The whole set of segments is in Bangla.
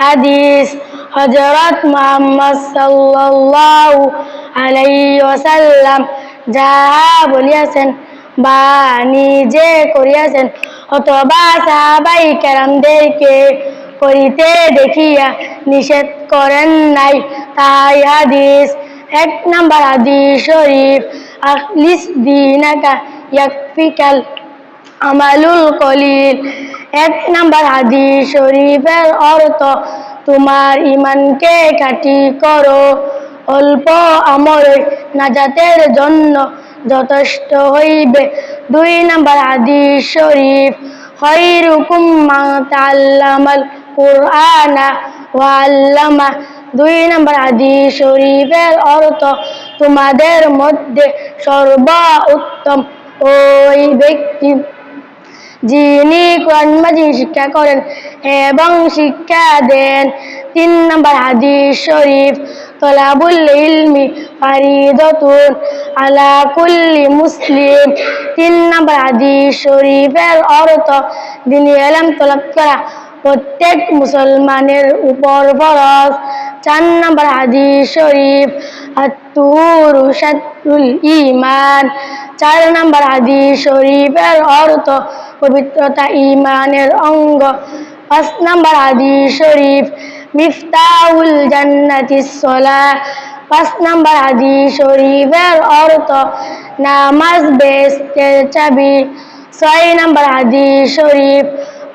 হাদিস হযরত মুহাম্মদ সাল্লাল্লাহু আলাইহি ওয়াসাল্লাম যাহা বলিয়াছেন বা নিজে করিয়াছেন অথবা সাহাবায়ে কেরামদেরকে করিতে দেখিয়া নিষেধ করেন নাই তাই হাদিস। 1 নম্বর হাদিস শরীফ আখলিস দীনাকা ইয়াকফিকাল আমালুল কলিল। 1 নম্বর হাদিস শরীফের অর্থ তোমার ঈমানকে খাঁটি করো, অল্প আমলে নাজাতের জন্য যথেষ্ট হইবে। 2 নম্বর হাদিস শরীফ খায়রুকুম মান তাআল্লামাল কুরআনা ওয়া আল্লামা। 2 নম্বর হাদিস শরীফের অর্থ তোমাদের মধ্যে সর্বোত্তম ওই ব্যক্তি যিনি কোরআন মাজিদ শিক্ষা করেন এবং শিক্ষা দেন। 3 নম্বর হাদিস শরীফ তলাবুল ইলমি ফারিদাতুন আলা কুল্লি মুসলিম। 3 নম্বর হাদিস শরীফের অর্থ দ্বীনি ইলম তলব করা প্রত্যেক মুসলমানের উপর ফরজ। 4 নম্বর হাদিস শরীফ আত-তুহুরু শাতরুল ঈমান। 4 নম্বর হাদিস শরীফের অর্থ পবিত্রতা ঈমানের অঙ্গ। 5 নম্বর হাদিস শরীফ মিফতাহুল জান্নাতিস সালাহ। 5 নম্বর হাদিস শরীফের অর্থ নামাজ বেহেশতের চাবি। 6 নম্বর হাদিস শরীফ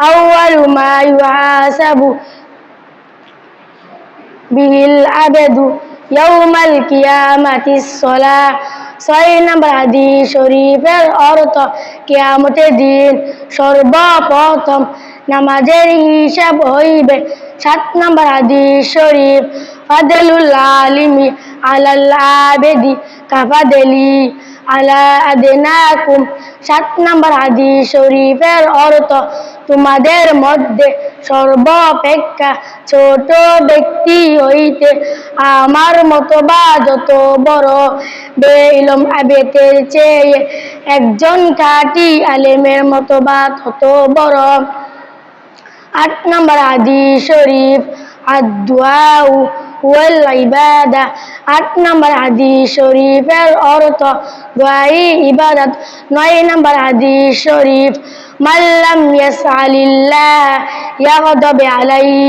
আউয়ালু মা ইউহাসাবু বিহিল আবদু ইয়াউমাল কিয়ামাতিস সালাহ। 6 নম্বর হাদিস শরীফের অর্থ কিয়ামতের দিন সর্বপ্রথম নামাজের হিসাব হইবে। 7 নম্বর হাদিস শরীফ ফাদলুল আলিমি আলাল আবেদি কাফাদলি আলা আদনাকুম। 7 নম্বর হাদিস শরীফের অর্থ তোমাদের মধ্যে সর্বাপেক্ষা ছোট ব্যক্তি হইতে আমার মতবা যত বড়, বে-ইলম আবেদের চেয়ে একজন খাঁটি আলেমের মতবা তত বড়। 8 নম্বর হাদিস শরীফ আদ-দুআউ ওয়াল ইবাদা। 8 নম্বর হাদিস শরীফের অর্থ দোয়াই ইবাদত। 9 নম্বর হাদিস শরীফ মান লাম ইয়াসআলিল্লাহ ইয়াগদাব আলাইহি।